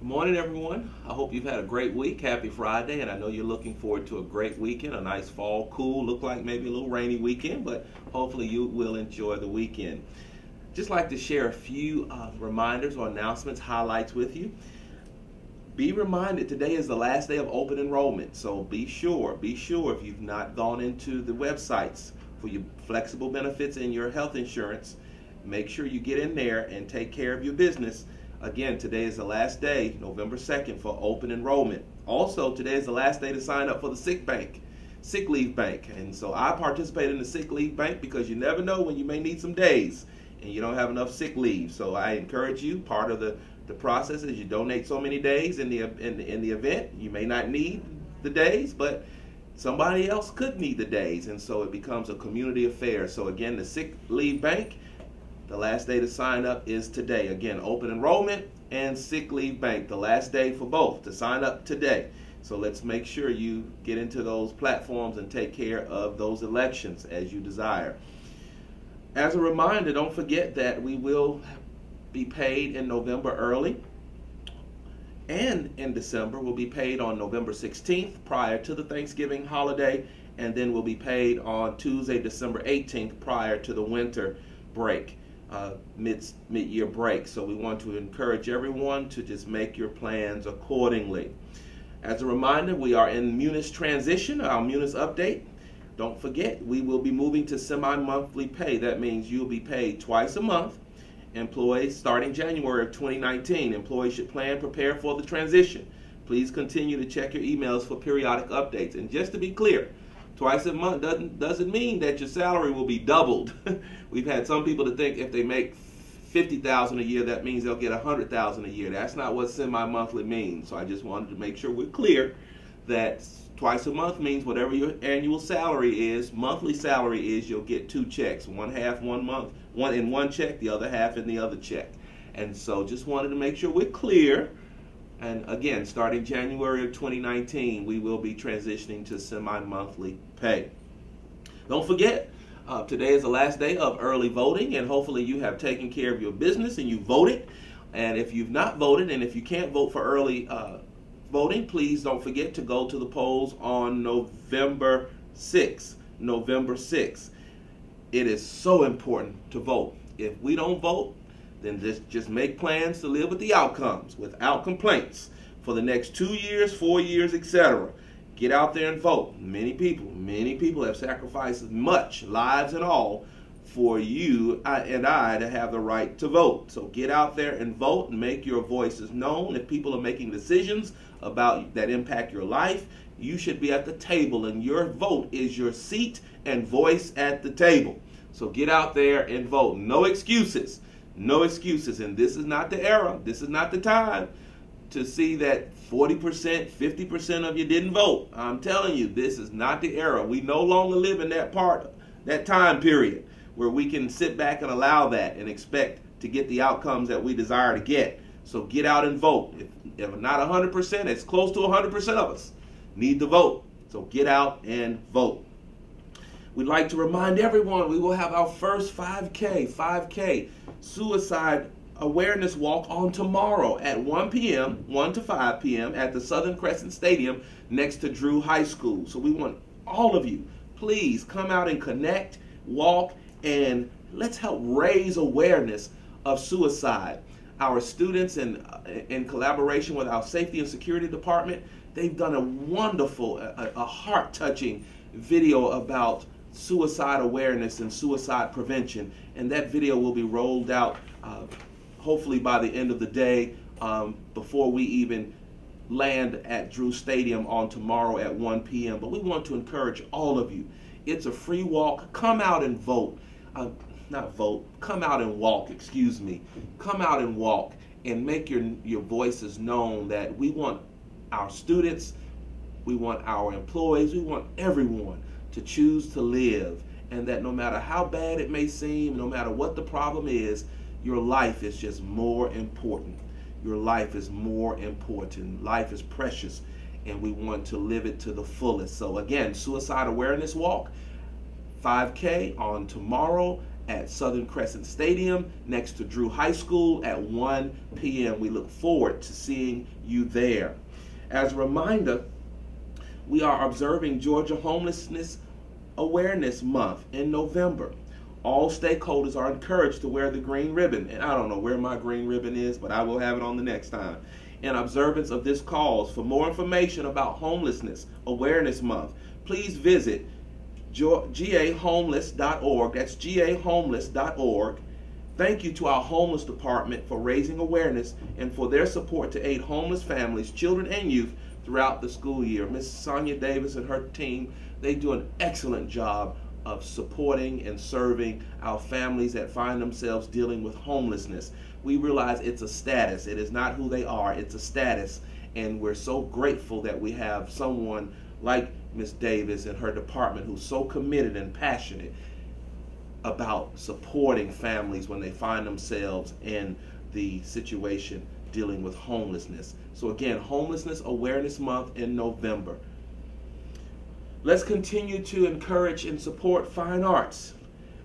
Morning, everyone. I hope you've had a great week. Happy Friday, and I know you're looking forward to a great weekend, a nice fall, cool, look like maybe a little rainy weekend, but hopefully you will enjoy the weekend. Just like to share a few reminders or announcements, highlights with you. Be reminded today is the last day of open enrollment, so be sure if you've not gone into the websites for your flexible benefits and your health insurance, make sure you get in there and take care of your business. Again, today is the last day, November 2nd, for open enrollment. Also, today is the last day to sign up for the sick leave bank. And so I participate in the sick leave bank because you never know when you may need some days and you don't have enough sick leave. So I encourage you, part of the process is you donate so many days in the event. You may not need the days, but somebody else could need the days. And so it becomes a community affair. So again, the sick leave bank, the last day to sign up is today. Again, open enrollment and sick leave bank, the last day for both to sign up today. So let's make sure you get into those platforms and take care of those elections as you desire. As a reminder, don't forget that we will be paid in November early, and in December we'll be paid on November 16th prior to the Thanksgiving holiday, and then we'll be paid on Tuesday, December 18th prior to the winter break. Mid-year break. So we want to encourage everyone to just make your plans accordingly. As a reminder, we are in Munis transition, our Munis update. Don't forget, we will be moving to semi-monthly pay. That means you'll be paid twice a month. Employees, starting January of 2019, employees should plan, prepare for the transition. Please continue to check your emails for periodic updates. And just to be clear, twice a month doesn't mean that your salary will be doubled. We've had some people to think if they make $50,000 a year, that means they'll get $100,000 a year. That's not what semi-monthly means. So I just wanted to make sure we're clear that twice a month means whatever your annual salary is, monthly salary is, you'll get two checks. One half 1 month, one in one check, the other half in the other check. And so just wanted to make sure we're clear. And again, starting January of 2019, we will be transitioning to semi-monthly pay. Don't forget, today is the last day of early voting, and hopefully you have taken care of your business and you voted. And if you've not voted, and if you can't vote for early voting, please don't forget to go to the polls on November 6th. November 6th. It is so important to vote. If we don't vote, then just make plans to live with the outcomes without complaints for the next 2 years, 4 years, etc. Get out there and vote. Many people have sacrificed much, lives and all, for you and I to have the right to vote. So get out there and vote and make your voices known. If people are making decisions about that impact your life, you should be at the table, and your vote is your seat and voice at the table. So get out there and vote. No excuses. No excuses. And this is not the era. This is not the time to see that 40%, 50% of you didn't vote. I'm telling you, this is not the era. We no longer live in that time period where we can sit back and allow that and expect to get the outcomes that we desire to get. So get out and vote. If not 100%, it's close to 100% of us need to vote. So get out and vote. We'd like to remind everyone we will have our first 5K suicide awareness walk on tomorrow at 1 p.m., 1 to 5 p.m. at the Southern Crescent Stadium next to Drew High School. So we want all of you, please come out and connect, walk, and let's help raise awareness of suicide. Our students, in collaboration with our Safety and Security Department, they've done a wonderful, a heart-touching video about suicide awareness and suicide prevention, and that video will be rolled out hopefully by the end of the day, before we even land at Drew Stadium on tomorrow at 1 p.m. But we want to encourage all of you. It's a free walk. Come out and vote. Not vote. Come out and walk, excuse me. Come out and walk and make your voices known that we want our students, we want our employees, we want everyone to choose to live, and that no matter how bad it may seem, no matter what the problem is, your life is just more important. Your life is more important. Life is precious, and we want to live it to the fullest. So again, Suicide Awareness Walk, 5K on tomorrow at Southern Crescent Stadium next to Drew High School at 1 p.m. We look forward to seeing you there. As a reminder, we are observing Georgia Homelessness Awareness Month in November. All stakeholders are encouraged to wear the green ribbon, and I don't know where my green ribbon is, but I will have it on the next time, in observance of this cause. For more information about Homelessness Awareness Month, please visit gahomeless.org. That's gahomeless.org. Thank you to our homeless department for raising awareness and for their support to aid homeless families, children, and youth throughout the school year. Ms. Sonia Davis and her team, they do an excellent job of supporting and serving our families that find themselves dealing with homelessness. We realize it's a status. It is not who they are. It's a status. And we're so grateful that we have someone like Ms. Davis and her department who's so committed and passionate about supporting families when they find themselves in the situation dealing with homelessness. So again, Homelessness Awareness Month in November. Let's continue to encourage and support fine arts.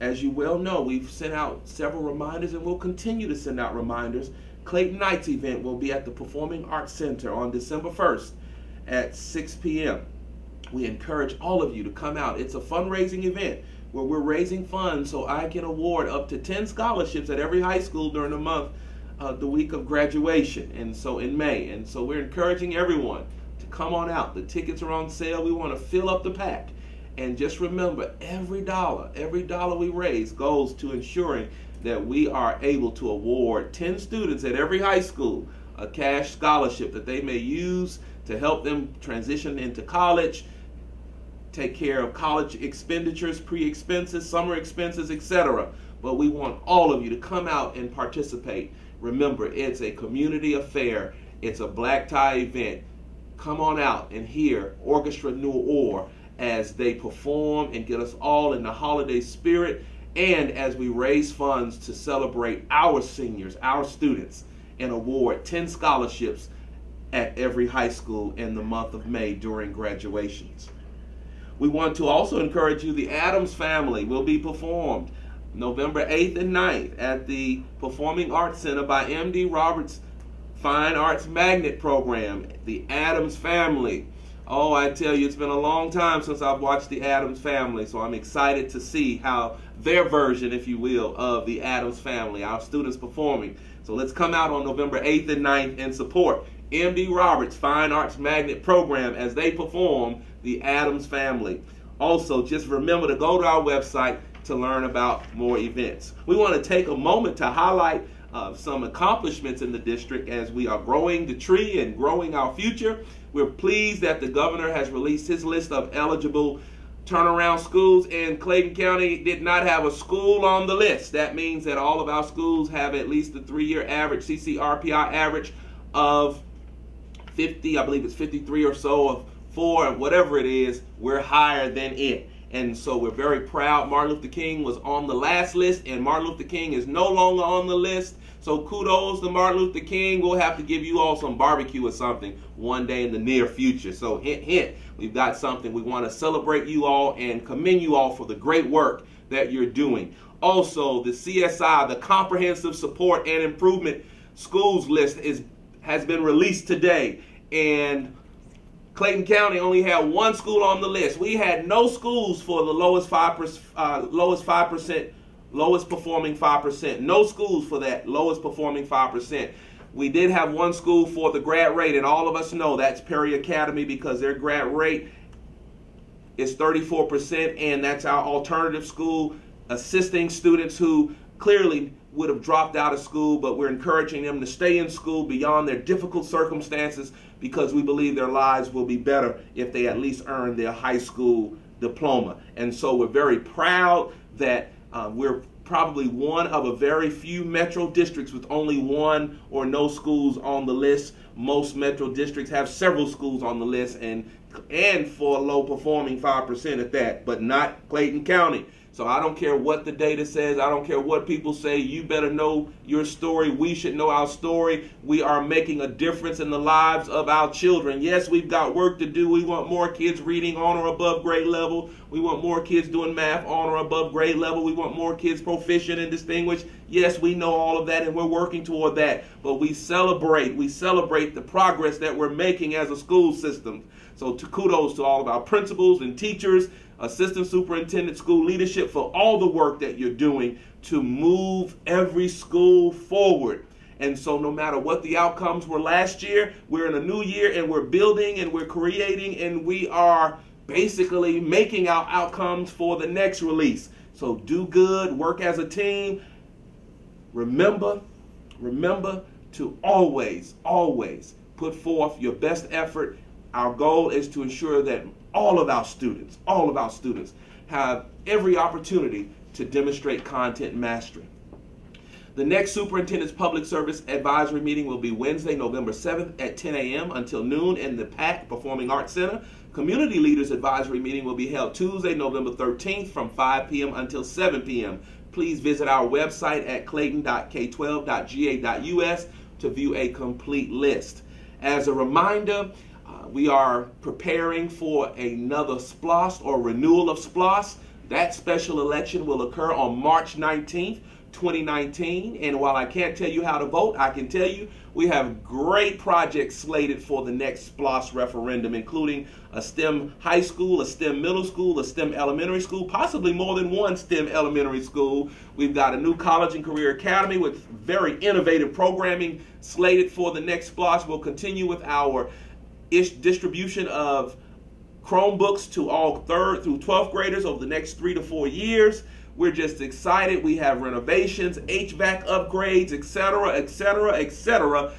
As you well know, we've sent out several reminders and we'll continue to send out reminders. Clayton Night's event will be at the Performing Arts Center on December 1st at 6 p.m. We encourage all of you to come out. It's a fundraising event where we're raising funds so I can award up to 10 scholarships at every high school during the month, the week of graduation, and so in May. And so we're encouraging everyone to come on out. The tickets are on sale. We want to fill up the pack. And just remember, every dollar we raise goes to ensuring that we are able to award 10 students at every high school a cash scholarship that they may use to help them transition into college, take care of college expenditures, pre-expenses, summer expenses, etc. But we want all of you to come out and participate. Remember, it's a community affair. It's a black tie event. Come on out and hear Orchestra New Orr as they perform and get us all in the holiday spirit, and as we raise funds to celebrate our seniors, our students, and award 10 scholarships at every high school in the month of May during graduations. We want to also encourage you, the Addams Family will be performed November 8th and 9th at the Performing Arts Center by M.D. Roberts Fine Arts Magnet Program. The Addams Family. Oh, I tell you, it's been a long time since I've watched the Addams Family, so I'm excited to see how their version, if you will, of the Addams Family, our students performing. So let's come out on November 8th and 9th and support M.D. Roberts Fine Arts Magnet Program as they perform the Addams Family. Also, just remember to go to our website to learn about more events. We want to take a moment to highlight some accomplishments in the district as we are growing the tree and growing our future. We're pleased that the governor has released his list of eligible turnaround schools, and Clayton County did not have a school on the list. That means that all of our schools have at least a 3-year average, CCRPI average of 50, I believe it's 53 or so, of 4, whatever it is, we're higher than it. And so we're very proud. Martin Luther King was on the last list, and Martin Luther King is no longer on the list. So kudos to Martin Luther King. We'll have to give you all some barbecue or something one day in the near future. So hint, hint, we've got something. We want to celebrate you all and commend you all for the great work that you're doing. Also, the CSI, the Comprehensive Support and Improvement Schools list, has been released today. And Clayton County only had one school on the list. We had no schools for the lowest performing 5%. No schools for that lowest performing 5%. We did have one school for the grad rate, and all of us know that's Perry Academy because their grad rate is 34%, and that's our alternative school, assisting students who clearly would have dropped out of school, but we're encouraging them to stay in school beyond their difficult circumstances because we believe their lives will be better if they at least earn their high school diploma. And so we're very proud that we're probably one of a very few metro districts with only one or no schools on the list. Most metro districts have several schools on the list, and for a low performing 5% at that, but not Clayton County. So I don't care what the data says. I don't care what people say. You better know your story. We should know our story. We are making a difference in the lives of our children. Yes, we've got work to do. We want more kids reading on or above grade level. We want more kids doing math on or above grade level. We want more kids proficient and distinguished. Yes, we know all of that, and we're working toward that. But we celebrate the progress that we're making as a school system. So kudos to all of our principals and teachers, assistant superintendent, school leadership for all the work that you're doing to move every school forward. And so no matter what the outcomes were last year, we're in a new year and we're building and we're creating and we are basically making our outcomes for the next release. So do good, work as a team. Remember to always put forth your best effort. Our goal is to ensure that all of our students have every opportunity to demonstrate content mastery. The next Superintendent's Public Service Advisory Meeting will be Wednesday, November 7th at 10 a.m. until noon in the PAC Performing Arts Center. Community Leaders Advisory Meeting will be held Tuesday, November 13th from 5 p.m. until 7 p.m. Please visit our website at clayton.k12.ga.us to view a complete list. As a reminder, we are preparing for another SPLOS or renewal of SPLOS. That special election will occur on March 19th, 2019. And while I can't tell you how to vote, I can tell you we have great projects slated for the next SPLOS referendum, including a STEM high school, a STEM middle school, a STEM elementary school, possibly more than one STEM elementary school. We've got a new college and career academy with very innovative programming slated for the next SPLOS. We'll continue with our distribution of Chromebooks to all 3rd through 12th graders over the next 3 to 4 years. We're just excited. We have renovations, HVAC upgrades, etc.,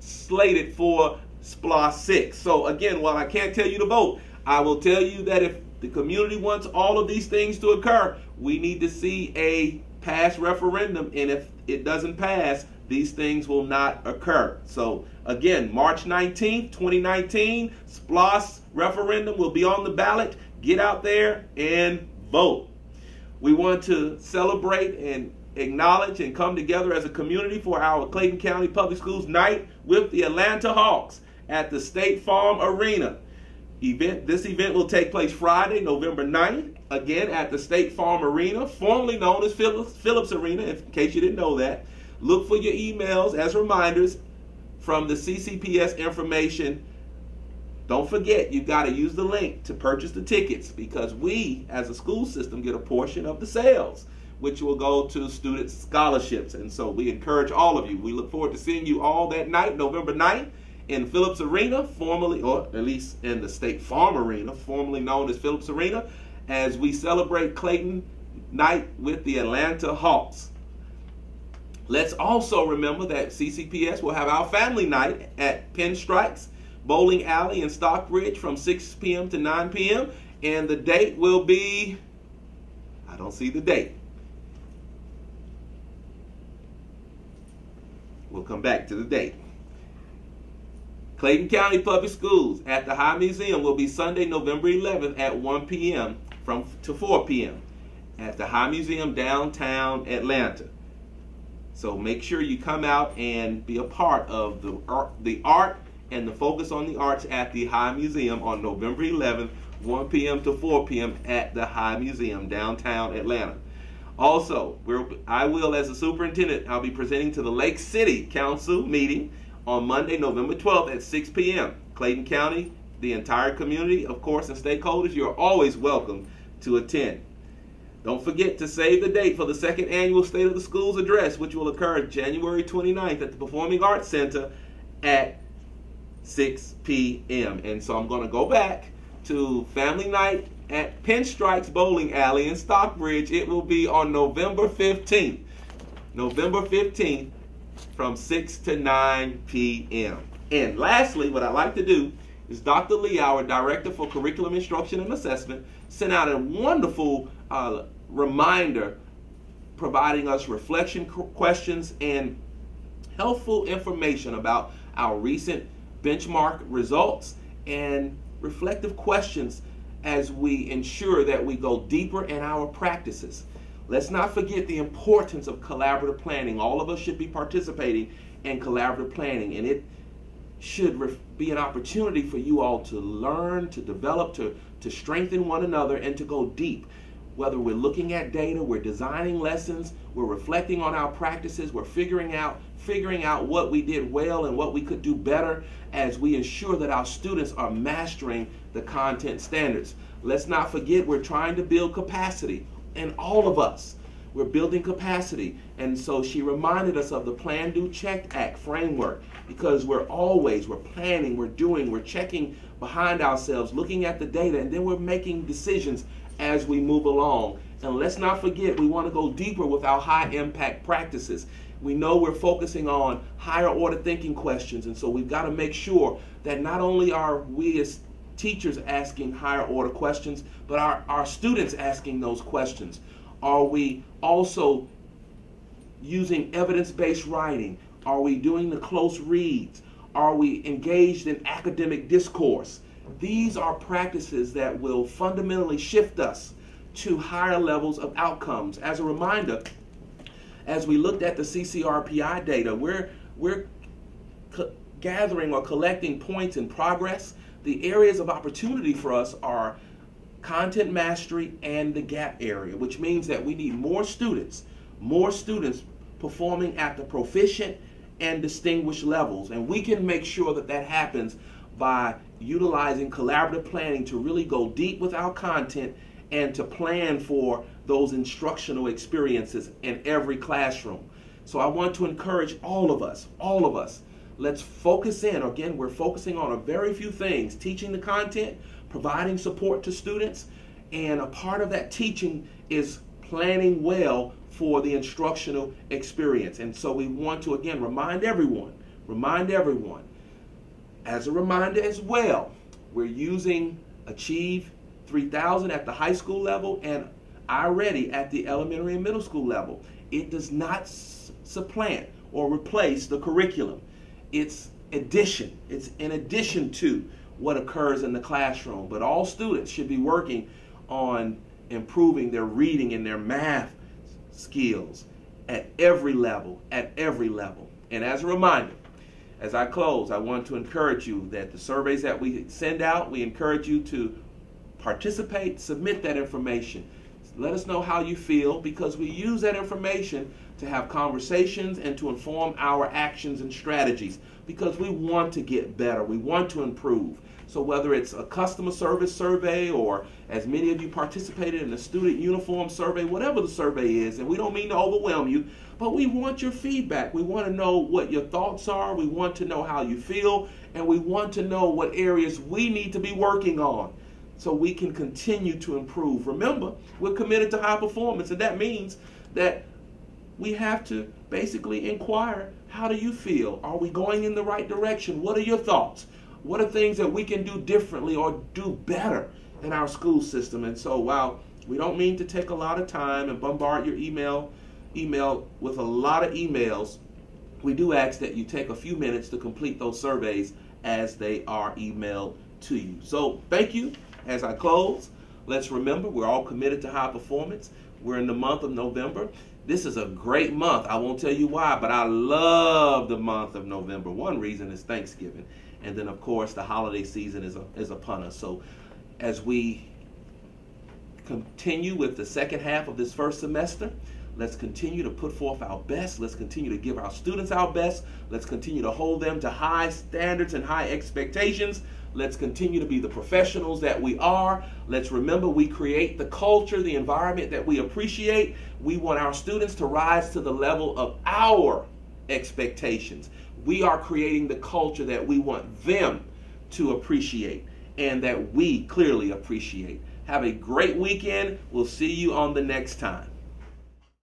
slated for SPLOS 6. So again, while I can't tell you to vote, I will tell you that if the community wants all of these things to occur, we need to see a pass referendum, and if it doesn't pass, these things will not occur. So again, March 19th, 2019, SPLOS referendum will be on the ballot. Get out there and vote. We want to celebrate and acknowledge and come together as a community for our Clayton County Public Schools Night with the Atlanta Hawks at the State Farm Arena. This event will take place Friday, November 9th, again at the State Farm Arena, formerly known as Phillips Arena, in case you didn't know that. Look for your emails as reminders from the CCPS information. Don't forget, you've got to use the link to purchase the tickets because we, as a school system, get a portion of the sales, which will go to student scholarships. And so we encourage all of you. We look forward to seeing you all that night, November 9th, in Phillips Arena, formerly, or at least in the State Farm Arena, formerly known as Phillips Arena, as we celebrate Clayton Night with the Atlanta Hawks. Let's also remember that CCPS will have our family night at Pinstripes Bowling Alley in Stockbridge from 6 p.m. to 9 p.m. And the date will be, I don't see the date. We'll come back to the date. Clayton County Public Schools at the High Museum will be Sunday, November 11th at 1 p.m. to 4 p.m. at the High Museum, downtown Atlanta. So make sure you come out and be a part of the art and the focus on the arts at the High Museum on November 11th, 1 p.m. to 4 p.m. at the High Museum, downtown Atlanta. Also, I will, as a superintendent, I'll be presenting to the Lake City Council meeting on Monday, November 12th at 6 p.m. Clayton County, the entire community, of course, and stakeholders, you're always welcome to attend. Don't forget to save the date for the second annual State of the Schools address, which will occur January 29th at the Performing Arts Center at 6 p.m. And so I'm going to go back to family night at Pinstripes Bowling Alley in Stockbridge. It will be on November 15th. November 15th from 6 to 9 p.m. And lastly, what I'd like to do is Dr. Lee, our Director for Curriculum Instruction and Assessment, sent out a wonderful reminder providing us reflection questions and helpful information about our recent benchmark results and reflective questions as we ensure that we go deeper in our practices. Let's not forget the importance of collaborative planning. All of us should be participating in collaborative planning, and it should be an opportunity for you all to learn, to develop, to strengthen one another, and to go deep. Whether we're looking at data, we're designing lessons, we're reflecting on our practices, we're figuring out what we did well and what we could do better as we ensure that our students are mastering the content standards. Let's not forget we're trying to build capacity, and all of us, we're building capacity. And so she reminded us of the Plan, Do, Check, Act framework, because we're planning, we're checking behind ourselves, looking at the data, and then we're making decisions as we move along. And let's not forget, we want to go deeper with our high impact practices. We know we're focusing on higher order thinking questions, and so we've got to make sure that not only are we as teachers asking higher order questions, but our students asking those questions. Are we also using evidence-based writing? Are we doing the close reads? Are we engaged in academic discourse? These are practices that will fundamentally shift us to higher levels of outcomes. As a reminder, as we looked at the CCRPI data, we're gathering or collecting points in progress. The areas of opportunity for us are content mastery and the gap area, which means that we need more students performing at the proficient and distinguished levels. And we can make sure that that happens by utilizing collaborative planning to really go deep with our content and to plan for those instructional experiences in every classroom. So I want to encourage all of us, let's focus in. Again, we're focusing on a very few things: teaching the content, providing support to students, and a part of that teaching is planning well for the instructional experience. And so we want to, again, remind everyone, as a reminder as well, we're using Achieve 3000 at the high school level and iReady at the elementary and middle school level. It does not supplant or replace the curriculum. It's in addition to what occurs in the classroom. But all students should be working on improving their reading and their math skills at every level, And as a reminder, as I close, I want to encourage you that the surveys that we send out, we encourage you to participate, submit that information. Let us know how you feel, because we use that information to have conversations and to inform our actions and strategies, because we want to get better, we want to improve. So whether it's a customer service survey, or as many of you participated in the student uniform survey, whatever the survey is, and we don't mean to overwhelm you, but we want your feedback. We want to know what your thoughts are, we want to know how you feel, and we want to know what areas we need to be working on so we can continue to improve. Remember, we're committed to high performance, and that means that we have to basically inquire, how do you feel? Are we going in the right direction? What are your thoughts? What are things that we can do differently or do better in our school system? And so while we don't mean to take a lot of time and bombard your email with a lot of emails, we do ask that you take a few minutes to complete those surveys as they are emailed to you. So thank you. As I close, let's remember we're all committed to high performance. We're in the month of November. This is a great month. I won't tell you why, but I love the month of November. One reason is Thanksgiving. And then, of course, the holiday season is upon us. So as we continue with the second half of this first semester, let's continue to put forth our best. Let's continue to give our students our best. Let's continue to hold them to high standards and high expectations. Let's continue to be the professionals that we are. Let's remember we create the culture, the environment that we appreciate. We want our students to rise to the level of our expectations. We are creating the culture that we want them to appreciate and that we clearly appreciate. Have a great weekend. We'll see you on the next time.